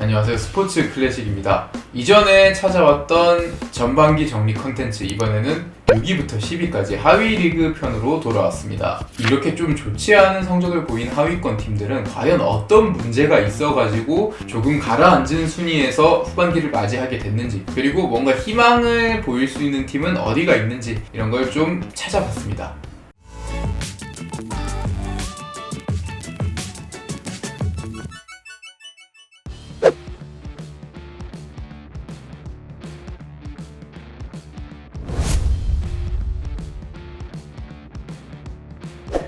안녕하세요. 스포츠 클래식입니다. 이전에 찾아왔던 전반기 정리 컨텐츠, 이번에는 6위부터 10위까지 하위 리그 편으로 돌아왔습니다. 이렇게 좀 좋지 않은 성적을 보인 하위권 팀들은 과연 어떤 문제가 있어가지고 조금 가라앉은 순위에서 후반기를 맞이하게 됐는지, 그리고 뭔가 희망을 보일 수 있는 팀은 어디가 있는지, 이런 걸 좀 찾아봤습니다.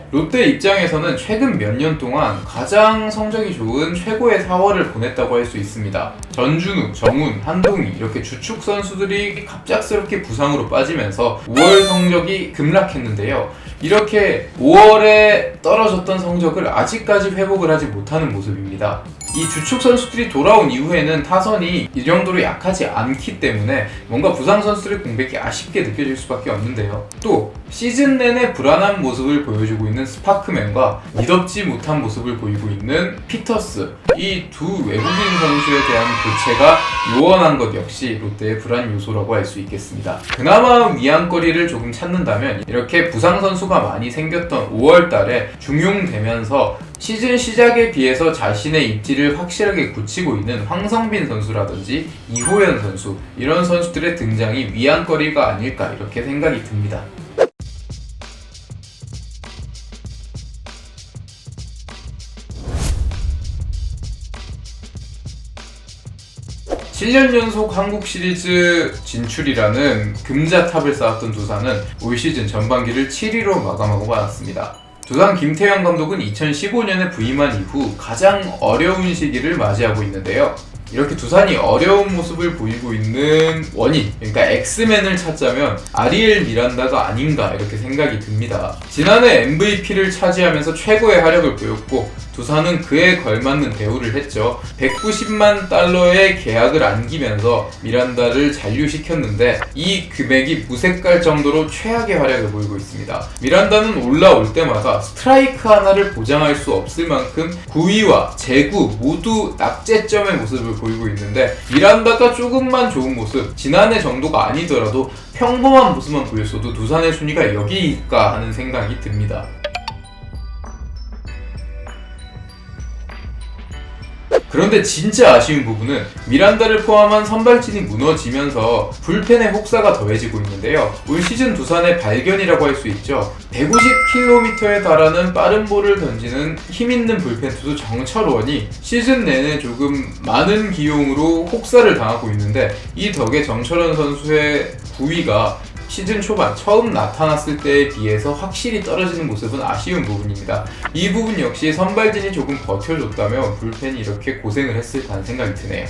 롯데 입장에서는 최근 몇 년 동안 가장 성적이 좋은 최고의 4월을 보냈다고 할 수 있습니다. 전준우, 정훈, 한동희 이렇게 주축 선수들이 갑작스럽게 부상으로 빠지면서 5월 성적이 급락했는데요. 이렇게 5월에 떨어졌던 성적을 아직까지 회복을 하지 못하는 모습입니다. 이 주축 선수들이 돌아온 이후에는 타선이 이 정도로 약하지 않기 때문에 뭔가 부상 선수들의 공백이 아쉽게 느껴질 수밖에 없는데요. 또 시즌 내내 불안한 모습을 보여주고 있는 스파크맨과 미덥지 못한 모습을 보이고 있는 피터스, 이 두 외국인 선수에 대한 교체가 요원한 것 역시 롯데의 불안 요소라고 할 수 있겠습니다. 그나마 위안거리를 조금 찾는다면 이렇게 부상 선수가 많이 생겼던 5월 달에 중용되면서 시즌 시작에 비해서 자신의 입지를 확실하게 굳히고 있는 황성빈 선수라든지 이호연 선수, 이런 선수들의 등장이 위안거리가 아닐까, 이렇게 생각이 듭니다. (7년) 연속 한국 시리즈 진출이라는 금자탑을 쌓았던 두산은 올 시즌 전반기를 7위로 마감하고 말았습니다. 두산 김태형 감독은 2015년에 부임한 이후 가장 어려운 시기를 맞이하고 있는데요. 이렇게 두산이 어려운 모습을 보이고 있는 원인, 그러니까 엑스맨을 찾자면 아리엘 미란다가 아닌가, 이렇게 생각이 듭니다. 지난해 MVP를 차지하면서 최고의 활약을 보였고 두산은 그에 걸맞는 대우를 했죠. 190만 달러의 계약을 안기면서 미란다를 잔류시켰는데 이 금액이 무색할 정도로 최악의 활약을 보이고 있습니다. 미란다는 올라올 때마다 스트라이크 하나를 보장할 수 없을 만큼 구위와 제구 모두 낙제점의 모습을 보이고 있는데, 미란다가 조금만 좋은 모습, 지난해 정도가 아니더라도 평범한 모습만 보였어도 두산의 순위가 여기일까 하는 생각이 듭니다. 그런데 진짜 아쉬운 부분은 미란다를 포함한 선발진이 무너지면서 불펜의 혹사가 더해지고 있는데요. 올 시즌 두산의 발견이라고 할 수 있죠. 150km에 달하는 빠른 볼을 던지는 힘있는 불펜 투수 정철원이 시즌 내내 조금 많은 기용으로 혹사를 당하고 있는데, 이 덕에 정철원 선수의 구위가 시즌 초반 처음 나타났을 때에 비해서 확실히 떨어지는 모습은 아쉬운 부분입니다. 이 부분 역시 선발진이 조금 버텨줬다면 불펜이 이렇게 고생을 했을까 하는 생각이 드네요.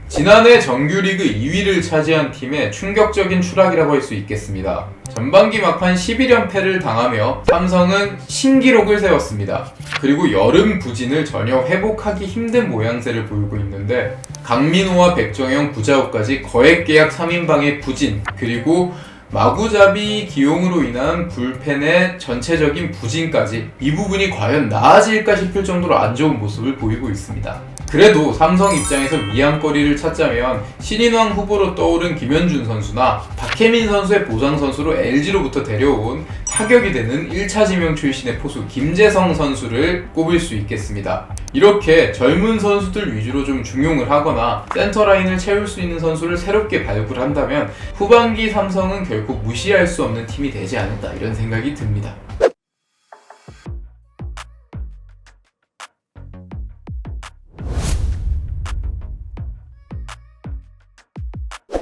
지난해 정규리그 2위를 차지한 팀의 충격적인 추락이라고 할 수 있겠습니다. 전반기 막판 11연패를 당하며 삼성은 신기록을 세웠습니다. 그리고 여름 부진을 전혀 회복하기 힘든 모양새를 보이고 있는데, 강민호와 백정영, 구자욱까지 거액계약 3인방의 부진, 그리고 마구잡이 기용으로 인한 불펜의 전체적인 부진까지, 이 부분이 과연 나아질까 싶을 정도로 안 좋은 모습을 보이고 있습니다. 그래도 삼성 입장에서 위안거리를 찾자면 신인왕 후보로 떠오른 김현준 선수나 박혜민 선수의 보상 선수로 LG로부터 데려온 타격이 되는 1차 지명 출신의 포수 김재성 선수를 꼽을 수 있겠습니다. 이렇게 젊은 선수들 위주로 좀 중용을 하거나 센터라인을 채울 수 있는 선수를 새롭게 발굴한다면 후반기 삼성은 결코 무시할 수 없는 팀이 되지 않을까, 이런 생각이 듭니다.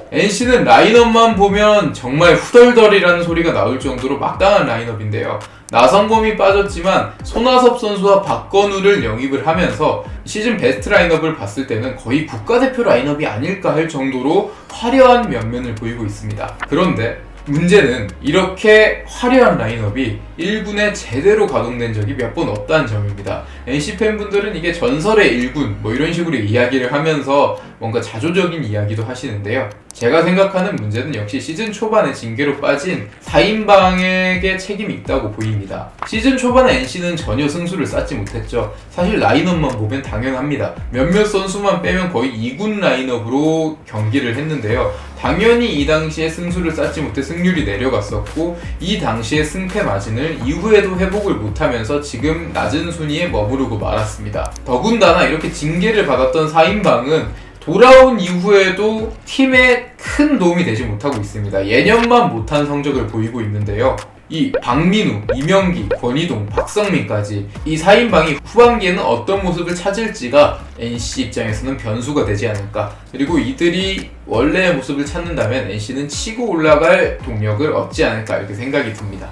NC는 라인업만 보면 정말 후덜덜이라는 소리가 나올 정도로 막강한 라인업인데요. 나성범이 빠졌지만 손아섭 선수와 박건우를 영입을 하면서 시즌 베스트 라인업을 봤을 때는 거의 국가대표 라인업이 아닐까 할 정도로 화려한 면면을 보이고 있습니다. 그런데 문제는 이렇게 화려한 라인업이 1군에 제대로 가동된 적이 몇 번 없다는 점입니다. NC 팬분들은 이게 전설의 1군 뭐 이런 식으로 이야기를 하면서 뭔가 자조적인 이야기도 하시는데요. 제가 생각하는 문제는 역시 시즌 초반에 징계로 빠진 4인방에게 책임이 있다고 보입니다. 시즌 초반에 NC는 전혀 승수를 쌓지 못했죠. 사실 라인업만 보면 당연합니다. 몇몇 선수만 빼면 거의 2군 라인업으로 경기를 했는데요. 당연히 이 당시에 승수를 쌓지 못해 승률이 내려갔었고 이 당시의 승패 마진을 이후에도 회복을 못하면서 지금 낮은 순위에 머무르고 말았습니다. 더군다나 이렇게 징계를 받았던 4인방은 돌아온 이후에도 팀에 큰 도움이 되지 못하고 있습니다. 예년만 못한 성적을 보이고 있는데요. 이 박민우, 이명기, 권희동, 박성민까지 이 4인방이 후반기에는 어떤 모습을 찾을지가 NC 입장에서는 변수가 되지 않을까. 그리고 이들이 원래의 모습을 찾는다면 NC는 치고 올라갈 동력을 얻지 않을까 이렇게 생각이 듭니다.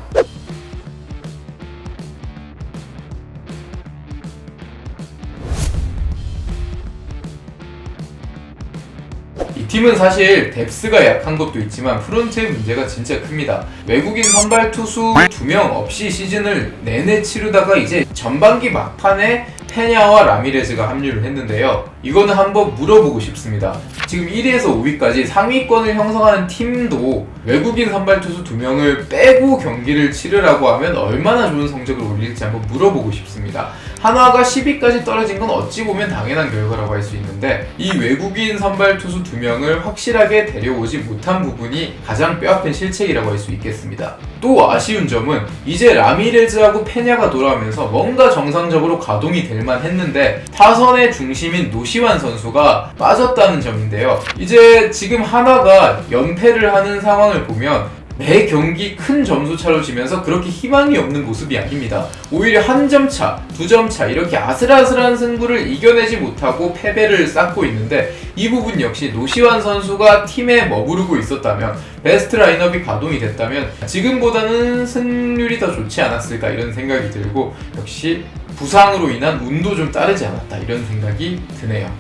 이 팀은 사실 뎁스가 약한 것도 있지만 프론트의 문제가 진짜 큽니다. 외국인 선발 투수 2명 없이 시즌을 내내 치르다가 이제 전반기 막판에 페냐와 라미레즈가 합류를 했는데요. 이거는 한번 물어보고 싶습니다. 지금 1위에서 5위까지 상위권을 형성하는 팀도 외국인 선발 투수 2명을 빼고 경기를 치르라고 하면 얼마나 좋은 성적을 올릴지 한번 물어보고 싶습니다. 한화가 10위까지 떨어진 건 어찌 보면 당연한 결과라고 할 수 있는데 이 외국인 선발 투수 2명을 확실하게 데려오지 못한 부분이 가장 뼈아픈 실책이라고 할 수 있겠습니다. 또 아쉬운 점은 이제 라미레즈하고 페냐가 돌아오면서 뭔가 정상적으로 가동이 될 만했는데 타선의 중심인 노시환 선수가 빠졌다는 점인데요. 이제 지금 하나가 연패를 하는 상황을 보면 매 경기 큰 점수차로 지면서 그렇게 희망이 없는 모습이 아닙니다. 오히려 한 점 차, 2점 차 이렇게 아슬아슬한 승부를 이겨내지 못하고 패배를 쌓고 있는데 이 부분 역시 노시환 선수가 팀에 머무르고 있었다면 베스트 라인업이 가동이 됐다면 지금보다는 승률이 더 좋지 않았을까 이런 생각이 들고 역시 부상으로 인한 운도 좀 따르지 않았다 이런 생각이 드네요.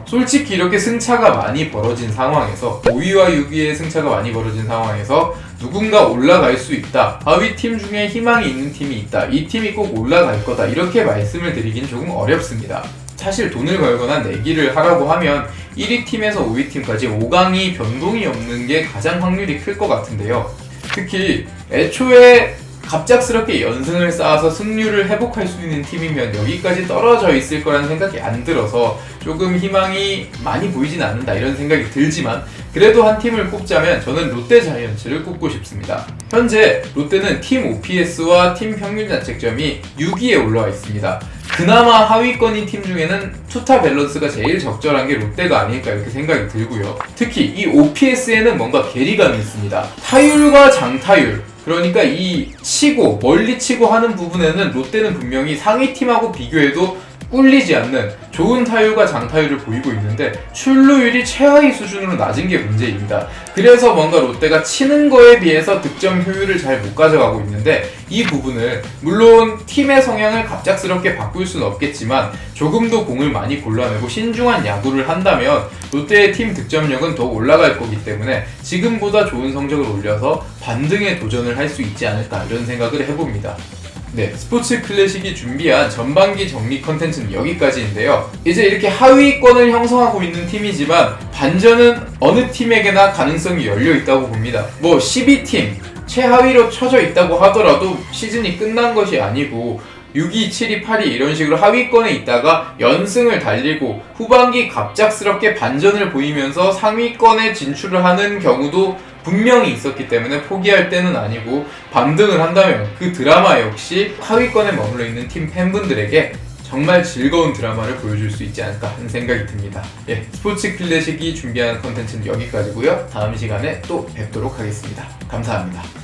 솔직히 이렇게 승차가 많이 벌어진 상황에서 5위와 6위의 승차가 많이 벌어진 상황에서 누군가 올라갈 수 있다. 하위 팀 중에 희망이 있는 팀이 있다. 이 팀이 꼭 올라갈 거다. 이렇게 말씀을 드리긴 조금 어렵습니다. 사실 돈을 걸거나 내기를 하라고 하면 1위 팀에서 5위 팀까지 5강이 변동이 없는 게 가장 확률이 클 것 같은데요. 특히 애초에 갑작스럽게 연승을 쌓아서 승률을 회복할 수 있는 팀이면 여기까지 떨어져 있을 거라는 생각이 안 들어서 조금 희망이 많이 보이진 않는다 이런 생각이 들지만 그래도 한 팀을 꼽자면 저는 롯데 자이언츠를 꼽고 싶습니다. 현재 롯데는 팀 OPS와 팀 평균 자책점이 6위에 올라와 있습니다. 그나마 하위권인 팀 중에는 투타 밸런스가 제일 적절한 게 롯데가 아닐까 이렇게 생각이 들고요. 특히 이 OPS에는 뭔가 괴리감이 있습니다. 타율과 장타율 그러니까 이 치고 멀리 치고 하는 부분에는 롯데는 분명히 상위팀하고 비교해도 꿀리지 않는 좋은 타율과 장타율을 보이고 있는데 출루율이 최하위 수준으로 낮은 게 문제입니다. 그래서 뭔가 롯데가 치는 거에 비해서 득점 효율을 잘 못 가져가고 있는데 이 부분을 물론 팀의 성향을 갑작스럽게 바꿀 수는 없겠지만 조금 더 공을 많이 골라내고 신중한 야구를 한다면 롯데의 팀 득점력은 더 올라갈 거기 때문에 지금보다 좋은 성적을 올려서 반등에 도전을 할 수 있지 않을까 이런 생각을 해봅니다. 네, 스포츠 클래식이 준비한 전반기 정리 컨텐츠는 여기까지인데요. 이제 이렇게 하위권을 형성하고 있는 팀이지만 반전은 어느 팀에게나 가능성이 열려있다고 봅니다. 뭐 12팀, 최하위로 쳐져 있다고 하더라도 시즌이 끝난 것이 아니고 6위, 7위, 8위 이런 식으로 하위권에 있다가 연승을 달리고 후반기 갑작스럽게 반전을 보이면서 상위권에 진출을 하는 경우도 분명히 있었기 때문에 포기할 때는 아니고 반등을 한다면 그 드라마 역시 하위권에 머물러 있는 팀 팬분들에게 정말 즐거운 드라마를 보여줄 수 있지 않을까 하는 생각이 듭니다. 예, 스포츠 클래식이 준비하는 컨텐츠는 여기까지고요. 다음 시간에 또 뵙도록 하겠습니다. 감사합니다.